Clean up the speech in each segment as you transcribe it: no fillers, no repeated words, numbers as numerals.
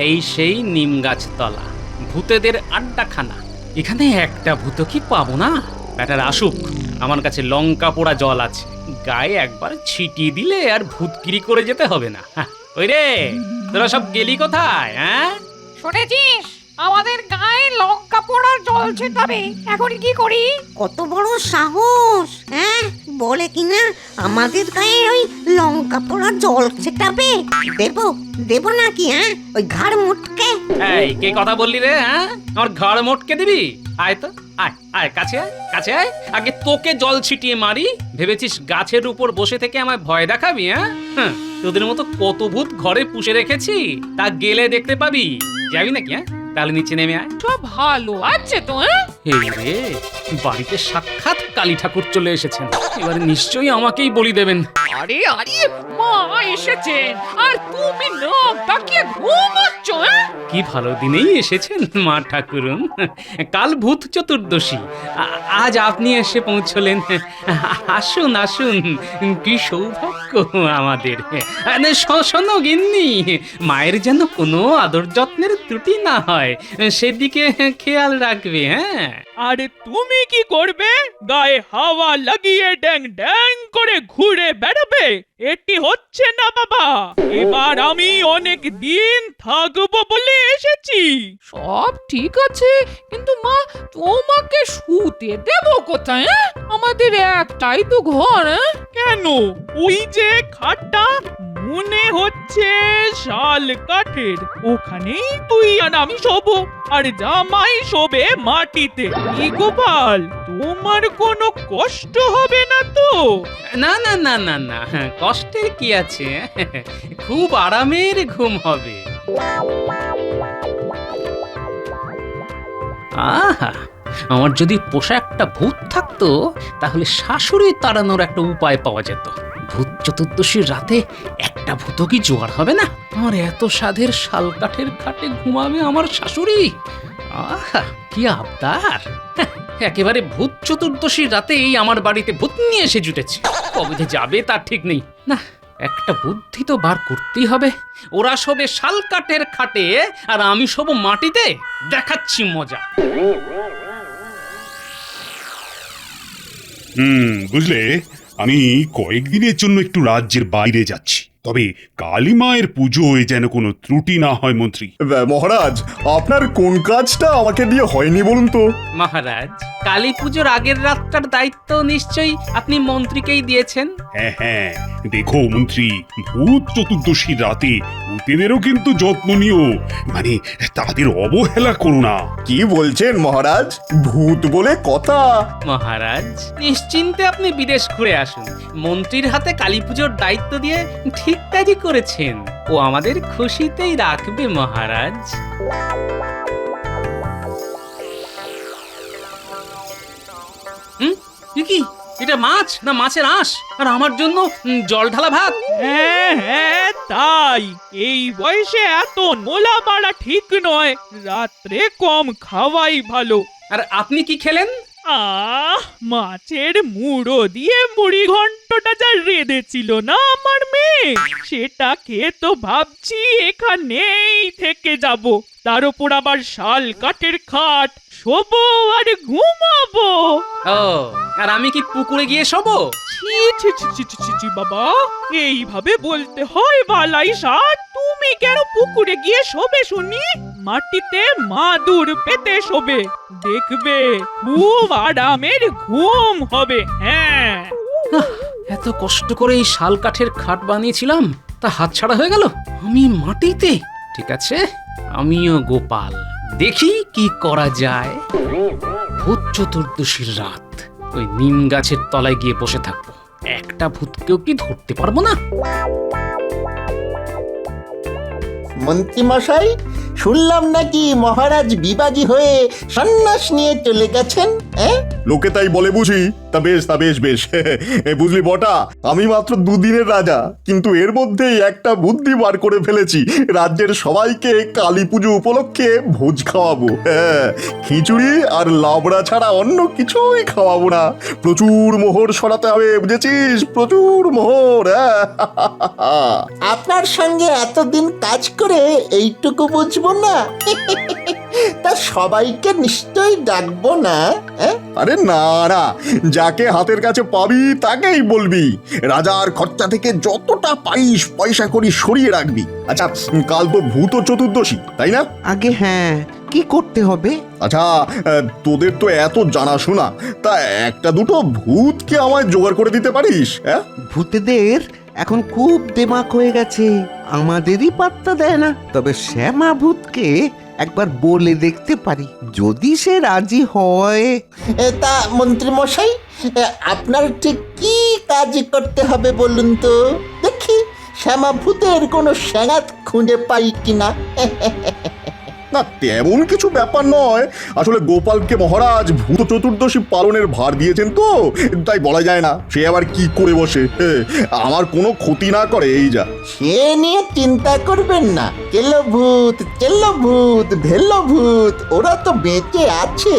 এই সেই নিম গাছতলা, ভূতেদের আড্ডাখানা। এখানে একটা ভূত কি পাবো না? ব্যাটার আসুক, আমার কাছে লঙ্কা পোড়া জল আছে, গায়ে একবার ছিটিয়ে দিলে আর ভূতগিরি করে যেতে হবে না। ওই রে, তোরা সব গেলি কোথায়? হ্যাঁ, শুনেছিস আমাদের গায়ে লঙ্কা পোড়ার জল ছিটাবে, এখন কি করি? কত বড় সাহস! হ্যাঁ, বলে কিনা আমাদের গায়ে ওই লঙ্কা পোড়া জল ছেটাবে। দেব নাকি? হ্যাঁ, ওই ঘাড় মুটকে। এই কে কথা বললি রে? হ্যাঁ, আমার ঘাড় মোটকে দিবি? আয় তো, আয় আয়, কাছে আয়, কাছে আয়। আগে তোকে জল ছিটিয়ে মারি। ভেবেছিস গাছের উপর বসে থেকে আমায় ভয় দেখাবি? হ্যাঁ, তোদের মতো কত ভূত ঘরে পুষে রেখেছি, তা গেলে দেখতে পাবি। যাবি নাকি? হ্যাঁ, তাহলে নিচে নেমে আয়। সব ভালো আছে তো? এই রে, বাড়িতে সাক্ষাৎ কালী ঠাকুর চলে এসেছেন, এবারে নিশ্চয়ই আমাকেই বলি দেবেন। আরে আরে, মা এসেছেন আর তুমি না তাকিয়ে ঘুমাচ্ছ? কি ভালো দিনেই এসেছেন মা ঠাকুরুন। কাল ভূত চতুর্দশী, আজ আপনি এসে পৌঁছলেন। আসুন আসুন, কি সৌভাগ্য আমাদের। শোনো গিন্নি, মায়ের যেন কোনো আদর যত্নের ত্রুটি না হয়, সেদিকে খেয়াল রাখবে। হ্যাঁ, আরে তুমি কি করবে? গায়ে হাওয়া লাগিয়ে ড্যাং ড্যাং করে ঘুরে বেড়াবে? এটি হচ্ছে না বাবা। এবার আমি অনেক দিন থাকবো বলে এসেছি। সব ঠিক আছে, কিন্তু মা তোমাকে শুতে দেব কোথায়? আমাদের একটাই তো ঘর। কেন? ওই যে খাটটা মনে হচ্ছে শাল কাঠের, ওখানেই তুই আর আমি শোবো, আর জামাই শোবে মাটিতে। কি গোপাল, তোমার কোনো কষ্ট হবে না তো? না না না না না, কষ্টের কি আছে? খুব আরামের ঘুম হবে। আহা, আমার যদি পোষা একটা ভূত থাকতো, তাহলে শাশুড়ি তাড়ানোর একটা উপায় পাওয়া যেত। ভূত চতুর্দশীর রাতে একটা ভূত কি জোগাড় হবে না? আমার এত সাধের শাল কাঠের খাটে ঘুমাবে আমার শাশুড়ি। আহা, কি আবদার! একেবারে ভূত চতুর্দশীর রাতেই আমার বাড়িতে ভূত নিয়ে এসে জুটেছে। কবে যে যাবে তার ঠিক নেই। না, একটা বুদ্ধি তো বার করতেই হবে। ওরা শোবে শাল কাঠের খাটে আর আমি শোবো মাটিতে, দেখাচ্ছি মজা। বুঝলে, আমি কয়েকদিনের জন্য একটু রাজ্যের বাইরে যাচ্ছি, তবে কালী মায়ের পুজোয় যেন কোনো ত্রুটি না হয় মন্ত্রী। মহারাজ, আপনার কোন কাজটা আমাকে দিয়ে হয়নি বলুন তো? মহারাজ, কালী পুজোর আগের রাতটার দায়িত্ব নিশ্চয়ই আপনি মন্ত্রীকেই দিয়েছেন। হ্যাঁ হ্যাঁ, দেখো মন্ত্রী, ভূত চতুর্দশীর রাতে ভূতেদেরও কিন্তু যত্ন নিও, মানে তাদের অবহেলা করো না। কি বলছেন মহারাজ? ভূত বলে কথা? মহারাজ, নিশ্চিন্তে আপনি বিদেশ ঘুরে আসুন। মন্ত্রীর হাতে কালী পুজোর দায়িত্ব দিয়ে ঠিক কাজই করেছেন। ও আমাদের খুশিতেই রাখবে মহারাজ। কি এটা মাছ না মাছের আঁশ, আর আমার জন্য জল ঢালা ভাত? হ্যাঁ হ্যাঁ, তাই। এই বয়সে এত নোলা মারা ঠিক নয়, রাত্রে কম খাওয়াই ভালো। আর আপনি কি খেলেন? মাছের মুড়ো দিয়ে মুড়ি ঘন্টটা যা রেঁধেছিল না আমার মেয়ে, সেটা খেয়ে তো ভাবছি এখানেই থেকে যাব। তার উপর আবার শাল কাঠের খাট, শোবো আর ঘুমাবো। ও, আর আমি কি পুকুরে গিয়ে শোবো? ছি ছি ছি ছি ছি ছি ছি বাবা, এইভাবে বলতে হয় বালাই ষাট? তুমি কেন পুকুরে গিয়ে শোবে শুনি? মাটিতে মাদুর পেতে শোবে, দেখবে খুব আরামের ঘুম হবে। হ্যাঁ, এত কষ্ট করে এই শাল কাঠের খাট বানিয়েছিলাম, তা হাতছাড়া হয়ে গেল। আমি মাটিতে? ঠিক আছে, আমিও গোপাল, দেখি কি করা যায়। ভূত চতুর্দশীর রাত ওই নিম গাছের তলায় গিয়ে বসে থাকবো, একটা ভূতকেও কি ধরতে পারবো না। মন্ত্রী মশাই, শুনলাম নাকি মহারাজ বিবাজি হয়ে সন্ন্যাস নিয়ে চলে গেছেন? লোকে তাই বলে বুঝি? তা বেশ বেশ বুঝলি বটা, আমি মাত্র দুদিনের রাজা, কিন্তু এর মধ্যেই একটা বুদ্ধি বার করে ফেলেছি। রাজ্যের সবাইকে কালী পুজো উপলক্ষে ভোজ খাওয়াবো। হ্যাঁ, খিচুড়ি আর লাবড়া ছাড়া অন্য কিছুই খাওয়াবো না। প্রচুর মোহর সরাতে হবে, বুঝেছিস? প্রচুর মোহর। হ্যাঁ আপনার সঙ্গে এতদিন কাজ করে এইটুকু বুঝবো না? তা সবাইকে নিশ্চয়ই ডাকবো না? আরে না না, যাকে হাতের কাছে পাবি তাকেই বলবি। রাজার খরচা থেকে যতটা পারিস পয়সা করি সরিয়ে রাখবি। আচ্ছা, কাল তো ভূত চতুর্দশী, তাই না? আগে হ্যাঁ, কি করতে হবে? আচ্ছা, তোদের তো এত জানাশোনা, তা একটা দুটো ভূতকে আমায় জোগাড় করে দিতে পারিস? হ্যাঁ, ভূতেদের এখন খুব দেমাক হয়ে গেছে, আমাদেরই পাত্তা দেয় না। তবে শ্যামা ভূতকে একবার বলে দেখতে পারি, যদি সে রাজি হয়। তা মন্ত্রী মশাই, আপনার ঠিক কি কাজ করতে হবে বলুন তো, দেখি শ্যামাভূতের কোনো স্যাঙাত খুঁজে পাই কিনা। না তেমন কিছু ব্যাপার নয়। আসলে গোপালকে মহারাজ ভূত চতুর্দশী পালনের ভার দিয়েছেন তো, তাই বলা যায় না সে আবার কি করে বসে। আমার কোনো ক্ষতি না করে, এই যা। সে নিয়ে চিন্তা করবেন না, চেল্লো ভূত ভেল্লো ভূত ওরা তো বেঁচে আছে।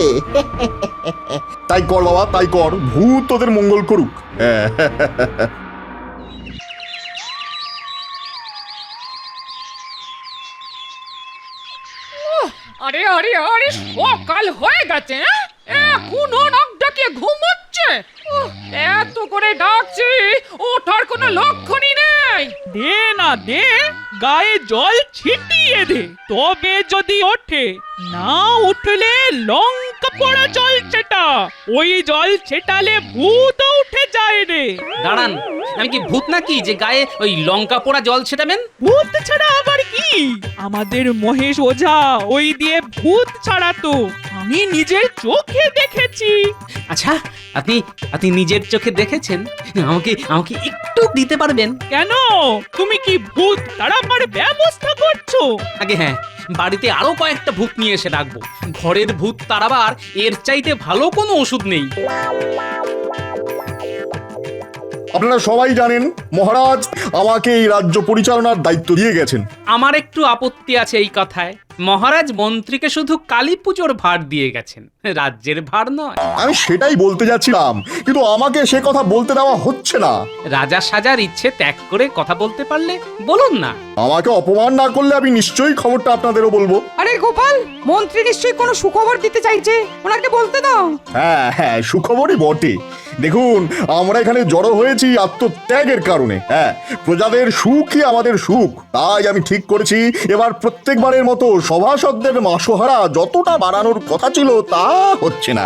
তাই কর বাবা, তাই কর, ভূত তোদের মঙ্গল করুক। আরে আরে আরে, সকাল হয়ে গেছে, এখনো নাক ডাকিয়ে ঘুমোচ্ছে। এত করে ডাকছি, ওঠার কোনো লক্ষণই নেই। দে না দে, গায়ে জল ছিটিয়ে দে, তবে যদি ওঠে। না উঠলে লঙ্কা পোড়া জল ছেটা, ওই জল ছেটালে ভূত উঠে যায় রে। দাঁড়ান, আমি কি ভূত নাকি যে গায়ে ওই লঙ্কা পোড়া জল ছেটাবেন? ভূত ছাড়া আবার কি? আমাদের মহেশ ওঝা ওই দিয়ে ভূত ছাড়াতো, আমি নিজের চোখে দেখেছি। আচ্ছা, আপনি আপনি নিজের চোখে দেখেছেন? আমাকে আমাকে একটু দিতে পারবেন? কেন, তুমি কি ভূত তাড়াবার ব্যবস্থা করছো? আগে হ্যাঁ, বাড়িতে আরো কয়েকটা ভূত নিয়ে এসে রাখবো। ঘরের ভূত তাড়াবার এর চাইতে ভালো কোনো ওষুধ নেই। আপনারা সবাই জানেন মহারাজ আমাকে এই রাজ্য পরিচালনার দায়িত্ব দিয়ে গেছেন। আমার একটু আপত্তি আছে এই কথায়। মহারাজ মন্ত্রীকে শুধু কালী পুজোর ভার দিয়ে গেছেন, রাজ্যের ভার নয়। আমি সেটাই বলতে যাচ্ছিলাম, কিন্তু আমাকে সে কথা বলতে দেওয়া হচ্ছে না। রাজা সাজার ইচ্ছে ত্যাগ করে কথা বলতে পারলে বলুন না। আমাকে অপমান না করলে আমি নিশ্চয়ই খবরটা আপনাদেরও বলবো। আরে গোপাল, মন্ত্রী নিশ্চয়ই কোনো সুখবর দিতে চাইছে, ওনাকে বলতে দাও। হ্যাঁ, সুখবরই বটে। দেখুন, আমরা এখানে জড়ো হয়েছি আত্মত্যাগের কারণে। হ্যাঁ, প্রজাদের সুখই আমাদের সুখ। তাই আমি ঠিক করেছি, এবার প্রত্যেকবারের মতো সভাসদদের মাসোহারা যতটা বাড়ানোর কথা ছিল তা হচ্ছে না।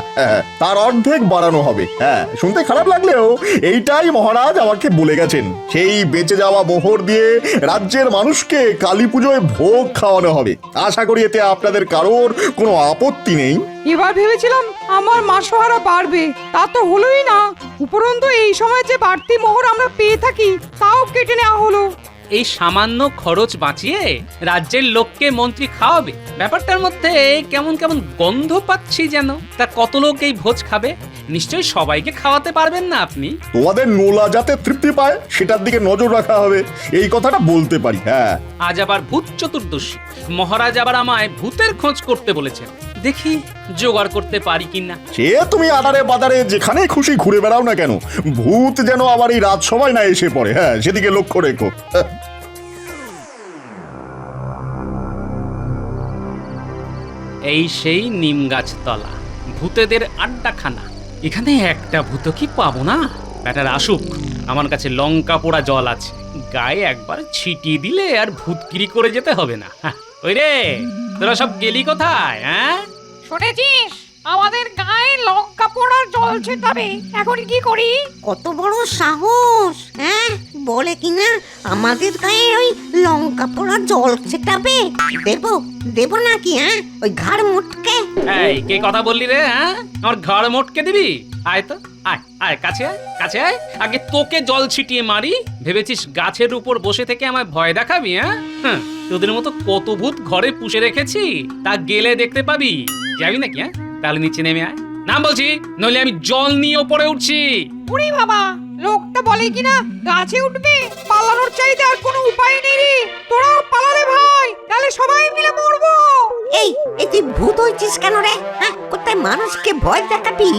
তার অর্ধেক বাড়ানো হবে। হ্যাঁ, শুনতে খারাপ লাগলেও এইটাই মহারাজ আমাকে বলে গেছেন। সেই বেঁচে যাওয়া মোহর দিয়ে রাজ্যের মানুষকে কালী পুজোয় ভোগ খাওয়ানো হবে। আশা করি এতে আপনাদের কারোর কোনো আপত্তি নেই। এবার ভেবেছিলাম আমার মাসোহারা বাড়বে, তা তো হলোই না। উপরন্তু এই সময় যে বাড়তি মোহর আমরা পেয়ে থাকি তাও কেটে নেওয়া হলো। এই সামান্য খরচ বাঁচিয়ে রাজ্যের লোককে মন্ত্রী খাওয়াবে? ব্যাপারটার মধ্যে কেমন কেমন গন্ধ পাচ্ছি যেন। তা কত লোক এই ভোজ খাবে? নিশ্চয়ই সবাইকে খাওয়াতে পারবেন না আপনি। তোমাদের নোলা যাতে তৃপ্তি পায় সেটার দিকে নজর রাখা হবে, এই কথাটা বলতে পারি। হ্যাঁ, আজ আবার ভূত চতুর্দশী, মহারাজ আবার আমায় ভূতের খোঁজ করতে বলেছেন। দেখি জোগাড় করতে পারি কিনা। সে তুমি আদারে বাদারে যেখানে খুশি ঘুরে বেড়াও না কেন, ভূত যেন আবার এই রাজসভায় না এসে পড়ে। হ্যাঁ, সেদিকে লক্ষ্য রেখো। এই সেই নিম গাছ তলা, ভূতেদের আড্ডাখানা। এখানে একটা ভূত কি পাবো না? ব্যাটার আসুক, আমার কাছে লঙ্কা পোড়া জল আছে, গায়ে একবার ছিটিয়ে দিলে আর ভূতগিরি করে যেতে হবে না। ওই রে, তোরা সব গেলি কোথায়? হ্যাঁ, শুনেছিস আমাদের গায়ে লঙ্কা পোড়ার জল ছেটাবে, এখন কি করি? কত বড় সাহস! হ্যাঁ, বলে কিনা আমাদের গায়ে ওই লঙ্কা পোড়া জল ছেটাবে। দেব নাকি? হ্যাঁ, ওই ঘাড় মুটকে। এই কে কথা বললি রে? হ্যাঁ, আমার ঘাড় মোটকে দিবি? আয় তো, আয় আয়, কাছে আয়, কাছে আয়। আগে তোকে জল ছিটিয়ে মারি। ভেবেছিস গাছের উপর বসে থেকে আমায় ভয় দেখাবি? হ্যাঁ, তোদের মতো কত ভূত ঘরে পুষে রেখেছি, তা গেলে দেখতে পাবি। যাবি নাকি? হ্যাঁ, তাহলে নিচে নেমে আয়, নাম বলছি, নইলে আমি জল নিয়ে ওপরে উঠছি। উড়ি বাবা, লোকটা বলে কিনা গাছে উঠবে, পালানোর চাইতে আর কোনো উপায় নেই রে। তোরাও পালালে ভাই, তাহলে সবাই মিলে মরবো। এই এই তুই ভূত হয়েছিস কেন রে? হ্যাঁ, কোথায় মানুষকে ভয় দেখাবি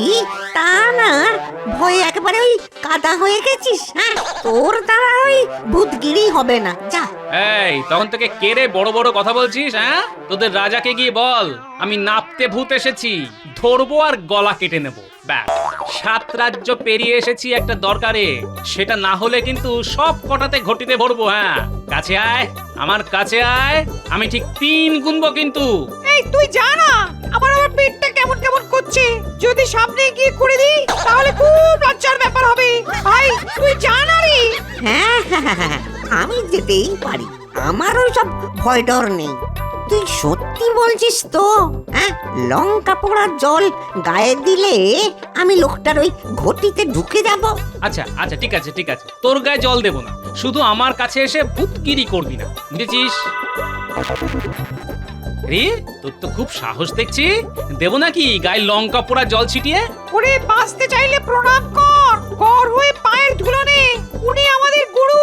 তা না, ভয়ে একেবারে ওই কাদা হয়ে গেছিস। হ্যাঁ, তোর দ্বারা ওই ভূতগিরি হবে না, যা। এই তখন থেকে কেড়ে বড় বড় কথা বলছিস? হ্যাঁ, তোদের রাজাকে গিয়ে বল আমি নাপতে ভূত এসেছি, ধরবো আর গলা কেটে নেবো। ব্যাস, 7 রাজ্য পেরিয়ে এসেছি একটা দরকারে, সেটা না হলে কিন্তু সব কটাতে ঘটিতে ভরবো। হ্যাঁ, কাছে আয়, আমার কাছে আয়, আমি ঠিক 3 গুনবো কিন্তু। এই তুই জানা, আমার পেটটা কেমন কেমন করছে, যদি সামনে গিয়ে করে দিই তাহলে খুব লজ্জার ব্যাপার হবে। ভাই তুই জানা রে। হ্যাঁ হ্যাঁ হ্যাঁ, হ্যাঁ, আমি যেতেই পারি, আমার ওই সব ভয় ডর নেই। তুই সত্যি বলছিস তো? হ্যাঁ, লঙ্কা পোড়ার জল গায়ে দিলে আমি লোকটার ওই ঘটিতে ঢুকে যাব? আচ্ছা আচ্ছা, ঠিক আছে ঠিক আছে, তোর গায়ে জল দেবো না, শুধু আমার কাছে এসে ভূতগিরি করবি না, বুঝেছিস? রে, তোর তো খুব সাহস দেখছি, দেবো নাকি গায়ে লঙ্কা পোড়া জল ছিটিয়ে? ওরে বাঁচতে চাইলে প্রণাম কর, কর হয়ে পায়ের ধুলো নে, উনি আমাদের গুরু।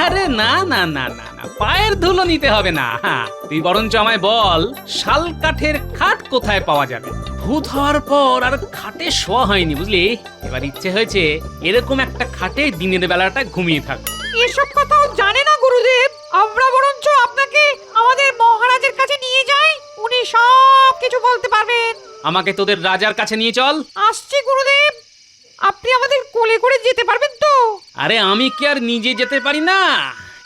আরে না না না না না, পায়ের ধুলো নিতে হবে না। হ্যাঁ, তুই বরঞ্চ আমায় বল শাল কাঠের খাট কোথায় পাওয়া যাবে? ভূত হওয়ার পর আর খাটে শোয়া হয়নি, বুঝলি? এবার ইচ্ছে হয়েছে এরকম একটা খাটে দিনের বেলাটা ঘুমিয়ে থাক। এসব কথাও জানে না গুরুদেব, আমরা বরঞ্চ আপনাকে আমাদের মহারাজের কাছে নিয়ে যাই, উনি সব কিছু বলতে পারবেন। আমাকে তোদের রাজার কাছে নিয়ে চল। আসছি গুরুদেব, আপনি আমাদের কোলে করে যেতে পারবেন তো? আরে আমি কি আর নিজে যেতে পারি না,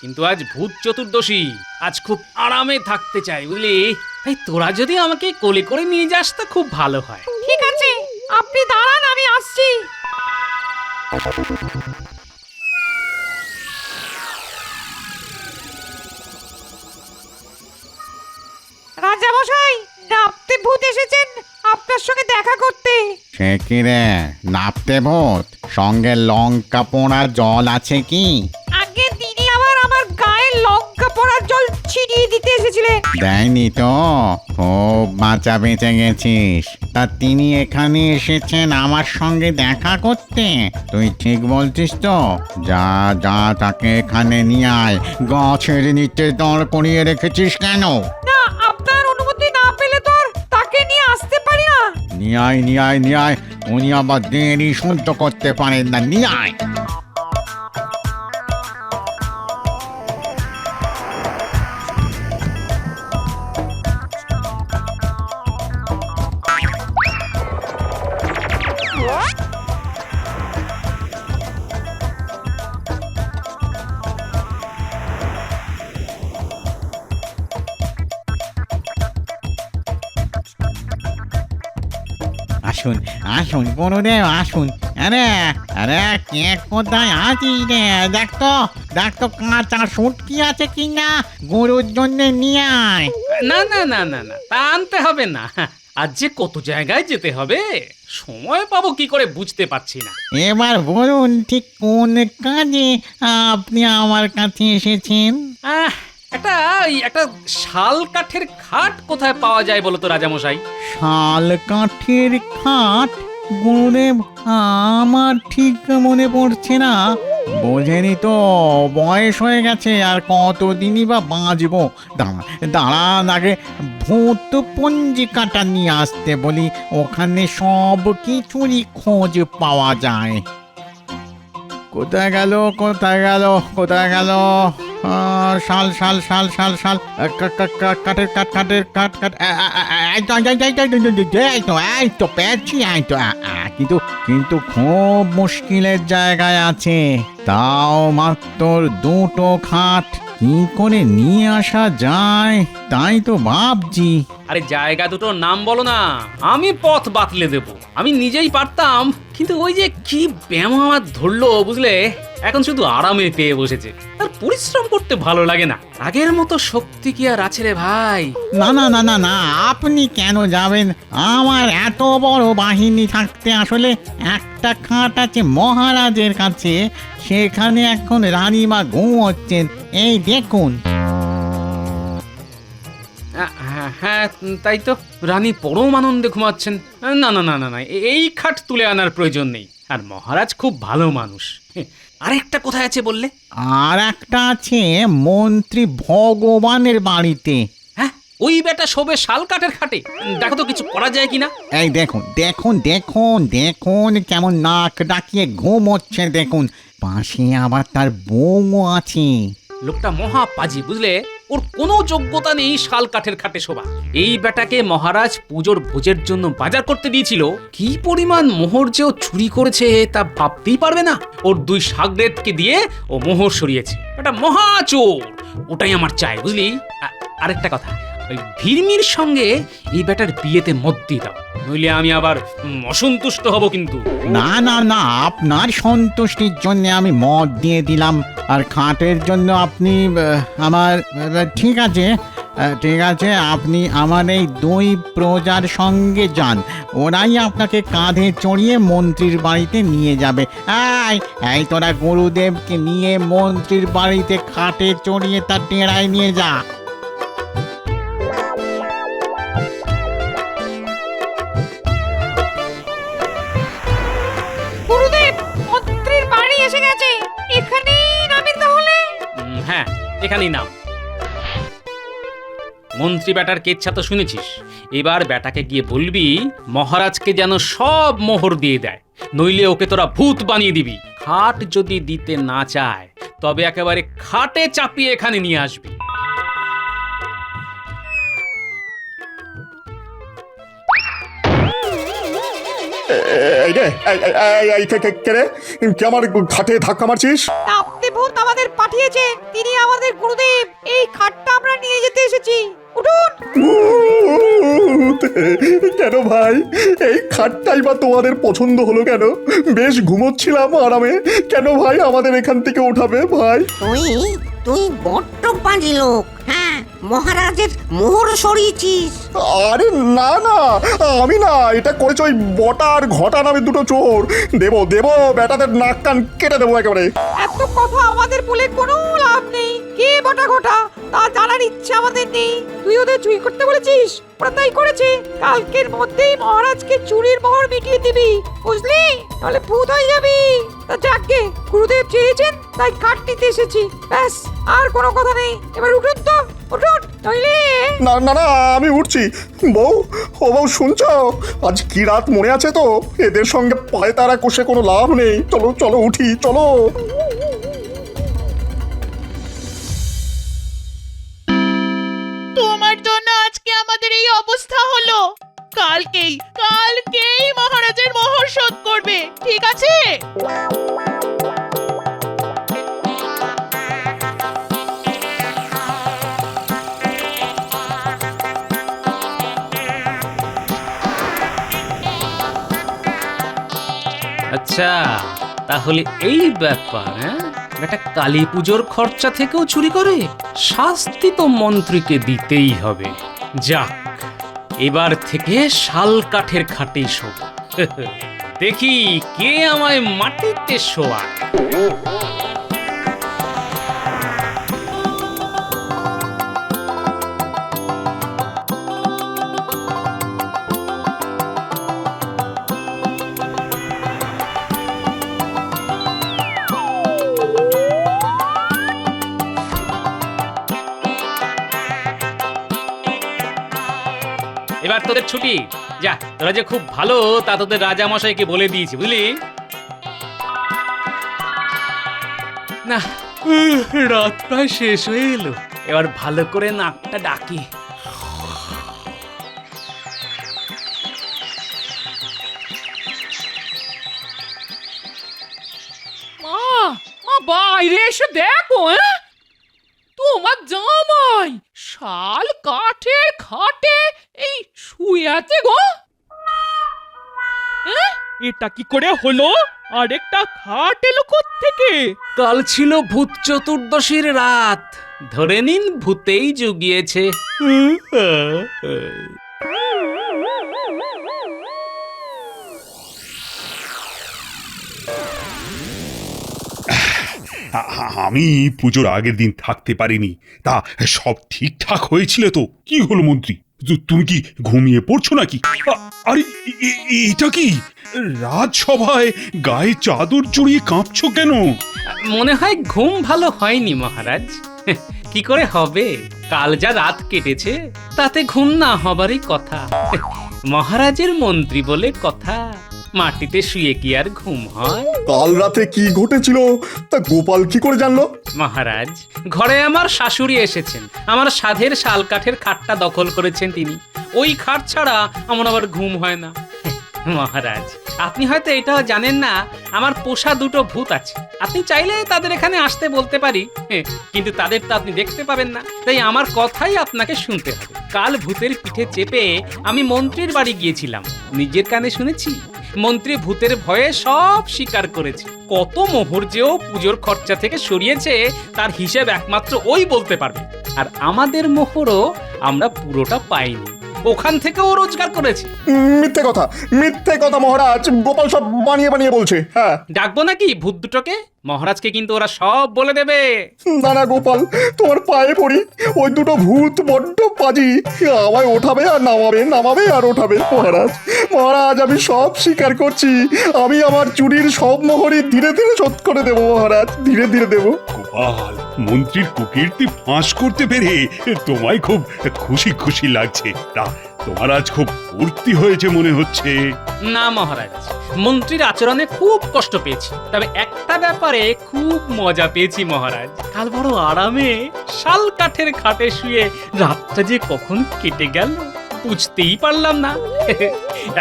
কিন্তু আজ ভূত চতুর্দশী, আজ খুব আরামে থাকতে চাই, বুঝলি? তাই তোরা যদি আমাকে কোলে করে নিয়ে যাস তো খুব ভালো হয়। ঠিক আছে, আপনি দাঁড়ান, আমি আসছি। রাজা মশাই, নাপতে ভূত এসেছেন আপনার সঙ্গে দেখা করতে। সে কি রে, নাপতে ভূত? সঙ্গে লঙ্কা পোড়া জল আছে কি? আগে তিনি আবার আমার গায়ে লঙ্কা পোড়ার জল ছিটিয়ে দিতে এসেছিলেন। দেয়নি তো? খুব বাঁচা বেঁচে গেছিস। তা তিনি এখানে এসেছেন আমার সঙ্গে দেখা করতে? তুই ঠিক বলছিস তো? যা যা, তাকে এখানে নিয়ে আয়। গাছের নিচে দাঁড় করিয়ে রেখেছিস কেন? না, আপনার অনুমতি না পেলে তো আর তাকে নিয়ে আসতে পারি না। নিয়ে আয় নিয়ে আয় নিয়ে আয়, উনি আবার দেরি সহ্য করতে পারেন না, নিয়ে আয়। আসুন আসুন গুরুদেব, আসুন। আরে আরে, কে কোথায় আছিস রে? দেখ তো কাঁচা শুটকি আছে কিনা, গরুর জন্য নিয়ে আয়। না না না না না, তা আনতে হবে না। আজ যে কত জায়গায় যেতে হবে, সময় পাবো কি করে বুঝতে পারছি না। এবার বলুন ঠিক কোন কাজে আপনি আমার কাছে এসেছেন? একটা শাল কাঠের খাট কোথায় পাওয়া যায় বলো তো রাজামশাই? শাল কাঠের খাট? গুরুদেব, আমার ঠিক মনে পড়ছে না। বোঝেনি তো, বয়স হয়ে গেছে, আর কতদিনই বা বাঁচবো। দাঁড়ান, আগে ভূত পঞ্জিকাটা নিয়ে আসতে বলি, ওখানে সব কিছুরই খোঁজ পাওয়া যায়। কোথায় গেল কোথায় গেল কোথায় গেল? শাল শাল শাল শাল শাল কাঠের কাঠ কাঠের কাঠ কাঠ, এই তো পেয়েছি, কিন্তু কিন্তু খুব মুশকিলের জায়গায় আছে। তাও মাত্র 2টো খাট, কি করে নিয়ে আসা যায় তাই তো ভাবছি। আরে জায়গা দুটোর নাম বলো না, আমি পথ বাতলে দেব। আমি নিজেই পারতাম, কিন্তু ওই যে কি ব্যায়াম আমার ধরলো, বুঝলে? এখন শুধু আরামে পেয়ে বসেছে, আর পরিশ্রম করতে ভালো লাগে না। আগের মতো শক্তি কি আর আছে রে ভাই? না না না না না, আপনি কেন যাবেন? আমার এত বড় বাহিনী থাকতে আসলে একটা খাট আছে মহারাজের কাছে, সেখানে এখন রানীমা ঘুমোচ্ছেন, এই দেখুন। হ্যাঁ তাই তো, রানী পরম আনন্দে ঘুমাচ্ছেন। না না না না না, এই খাট তুলে আনার প্রয়োজন নেই। আর মহারাজ খুব ভালো মানুষ। আরেকটা কোথায় আছে বললে? আর একটা আছে মন্ত্রী ভগবানের বাড়িতে। হ্যাঁ, ওই বেটা শোবে শাল কাঠের খাটে। দেখো তো কিছু করা যায় কিনা। এই দেখুন দেখুন দেখুন দেখুন কেমন নাক ডাকিয়ে ঘুমোচ্ছে দেখুন। পাশে আবার তার বউও আছে। লোকটা মহা পাজি, বুঝলে? ওর কোনো যোগ্যতা নেই শাল কাঠের খাটে শোবা। এই বেটাকে মহারাজ পুজোর ভোজের জন্য বাজার করতে দিয়েছিল। কি পরিমাণ মোহর যে ও চুরি করেছে তা ভাবতেই পারবে না। ওর 2 সাগরেদকে দিয়ে ও মোহর সরিয়েছে। এটা মহা চোর। ওটাই আমার চাই, বুঝলি? আরেকটা কথা, ওই ভিড়মির সঙ্গে এই বেটার বিয়েতে মত দিয়ে দাও, নইলে আমি আবার অসন্তুষ্ট হব কিন্তু। না না না, আপনার সন্তুষ্টির জন্য আমি মত দিয়ে দিলাম। আর খাটের জন্য আপনি আমার ঠিক আছে ঠিক আছে, আপনি আমার এই 2 প্রজার সঙ্গে যান। ওরাই আপনাকে কাঁধে চড়িয়ে মন্ত্রীর বাড়িতে নিয়ে যাবে। এই তোরা গুরুদেবকে নিয়ে মন্ত্রীর বাড়িতে খাটে চড়িয়ে তার ডেরায় নিয়ে যা। গুরুদেব, মন্ত্রীর বাড়ি এসে গেছে। এখানেই নামেন তাহলে। হ্যাঁ, এখানেই নাম। মন্ত্রী বেটার কেচ্ছা তো শুনেছিস। এবার বেটাকে গিয়ে বলবি মহারাজকে যেন সব মোহর দিয়ে দেয়, নইলে ওকে তোরা ভূত বানিয়ে দিবি। খাট যদি দিতে না চায় তবে একেবারে খাটে চাপিয়ে এখানে নিয়ে আসবি। এই রে, কে রে? কে আমার খাটে ধাক্কা মারছিস? আপনি ভূত আমাদের পাঠিয়েছেন, তিনি আমাদের গুরুদেব। এই খাটটা আমরা নিয়ে যেতে এসেছি। উঠুন। কেন ভাই, এই খাটটাই বা তোমাদের পছন্দ হলো কেন? বেশ ঘুমোচ্ছিলাম আরামে, কেন ভাই আমাদের এখান থেকে উঠাবে ভাই? তুই বড্ড পাজি লোক। হ্যাঁ, মহারাজের মোহর সরিয়েছিস। আরে না না, আমি না, এটা করেছে ওই বটা আর ঘটা নামে 2 চোর। দেবো বেটাদের নাক কান কেটে দেবো একেবারে। এত কথা আমাদের বলে কোনো লাভ নেই। কে বটা ঘটা তা জানার ইচ্ছে আমাদের নেই। তুই ওদের চুরি করতে বলেছিস, ওরা তাই করেছে। কালকের মধ্যেই মহারাজকে চুরির মোহর মিটিয়ে দিবি, বুঝলি? তাহলে ভূত হয়ে যাবি। তা যাকে গুরুদেব চেয়েছেন তাই কাঠ নিতে এসেছি, ব্যাস, আর কোনো কথা নেই। এবার উঠুন তো, উঠুন, নইলে। না না না, আমি উঠছি। বউ, ও বউ শুনছো? আজ কি রাত মনে আছে তো? এদের সঙ্গে পায়ে তারা কষে কোনো লাভ নেই। চলো চলো উঠি, চলো। তোমার জন্য আজকে আমাদের এই অবস্থা হলো। কালকেই মহারাজের মোহর শোধ করবে, ঠিক আছে? আচ্ছা, তাহলে এই ব্যাপার। হ্যাঁ, একটা কালী পুজোর খরচা থেকেও চুরি করে? শাস্তি তো মন্ত্রীকে দিতেই হবে। যাক, এবার থেকে শাল কাঠের খাটেই শোব। দেখি কে আমায় মাটিতে শোয়ায়। এবার তোদের ছুটি। যা, তোরা যে খুব ভালো তা তোদের রাজামশাইকে বলে দিয়েছি, বুঝলি? না, রাত প্রায় শেষ হয়ে এলো। এবার ভালো করে নাকটা ডাকি। মা বাইরে এসে দেখো। তোমার জামাই শাল কাঠের খাটে এই শুয়ে আছে গো। এটা কি করে হলো? আরেকটা খাট এলো কোত্থেকে? কাল ছিল ভূত চতুর্দশীর রাত, ধরে নিন ভূতেই জুগিয়েছে। আমি পুজোর আগের দিন থাকতে পারিনি, তা সব ঠিকঠাক হয়েছিল তো? কি হলো মন্ত্রী, তুমি কি ঘুমিয়ে পড়ছো নাকি? আরে এটা কি রাজসভায় গায়ে চাদর জড়িয়ে কাঁপছো কেন? মনে হয় ঘুম ভালো হয়নি মহারাজ। কি করে হবে, কাল যা রাত কেটেছে তাতে ঘুম না হবারই কথা। মহারাজের মন্ত্রী বলে কথা, মাটিতে শুয়ে কি আর ঘুম হয়? কাল রাতে কি ঘটেছিল তা গোপাল কি করে জানলো? মহারাজ, ঘরে আমার শাশুড়ি এসেছেন, আমার সাধের শাল কাঠের খাটটা দখল করেছেন তিনি। ওই খাট ছাড়া আমার আবার ঘুম হয় না। মহারাজ, আপনি হয়তো এটাও জানেন না, আমার পোষা দুটো ভূত আছে। আপনি চাইলে তাদের এখানে আসতে বলতে পারি, কিন্তু তাদের তো আপনি দেখতে পাবেন না, তাই আমার কথাই আপনাকে শুনতে হবে। কাল ভূতের পিঠে চেপে আমি মন্ত্রীর বাড়ি গিয়েছিলাম, নিজের কানে শুনেছি মন্ত্রী ভূতের ভয়ে সব স্বীকার করেছে। কত মোহর যেও পুজোর খরচা থেকে সরিয়েছে তার হিসেব একমাত্র ওই বলতে পারবে। আর আমাদের মোহরও আমরা পুরোটা পাইনি, ওখান থেকেও রোজগার করেছে। মিথ্যে কথা মহারাজ, গোপাল সব বানিয়ে বানিয়ে বলছে। হ্যাঁ, ডাকবো নাকি ভূত দুটোকে? মহারাজকে কিন্তু ওরা সব বলে দেবে। না গোপাল, তোমার পায়ে পড়ি, ওই দুটো ভূত বড্ড পাজি, আমায় ওঠাবে আর নামাবে আর ওঠাবে। মহারাজ আমি সব স্বীকার করছি, আমি আমার চুরির সব মোহরই ধীরে ধীরে শোধ করে দেবো মহারাজ, ধীরে ধীরে দেবো। গোপাল, মন্ত্রীর কুকীর্তি ফাঁস করতে পেরে তোমায় খুব খুশি খুশি লাগছে। তোমার আজ খুব ফুর্তি হয়েছে মনে হচ্ছে। না মহারাজ, মন্ত্রীর আচরণে খুব কষ্ট পেয়েছি, তবে একটা ব্যাপারে খুব মজা পেয়েছি মহারাজ। কাল বড় আরামে শাল কাঠের খাটে শুয়ে রাতটা যে কখন কেটে গেল বুঝতেই পারলাম না।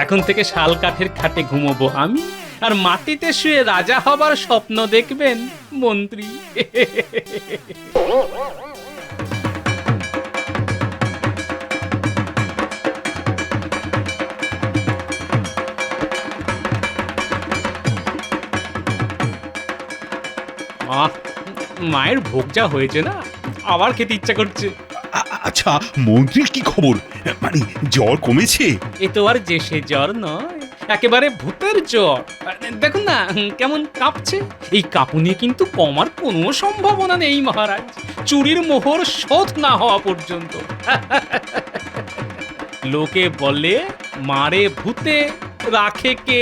এখন থেকে শাল কাঠের খাটে ঘুমোবো আমি, আর মাটিতে শুয়ে রাজা হবার স্বপ্ন দেখবেন মন্ত্রী। মায়ের ভোগ যা হয়েছে না, আবার খেতে ইচ্ছা করছে। আচ্ছা, মন্ত্রীর কি খবর? মানে জ্বর কমেছে? এ তো আর যে সে জ্বর নয়, একেবারে ভূতের জ্বর। দেখুন না কেমন কাঁপছে। এই কাঁপুনি কিন্তু কমার কোনো সম্ভাবনা নেই মহারাজ, চুরির মোহর শোধ না হওয়া পর্যন্ত। লোকে বলে মারে ভূতে রাখে কে।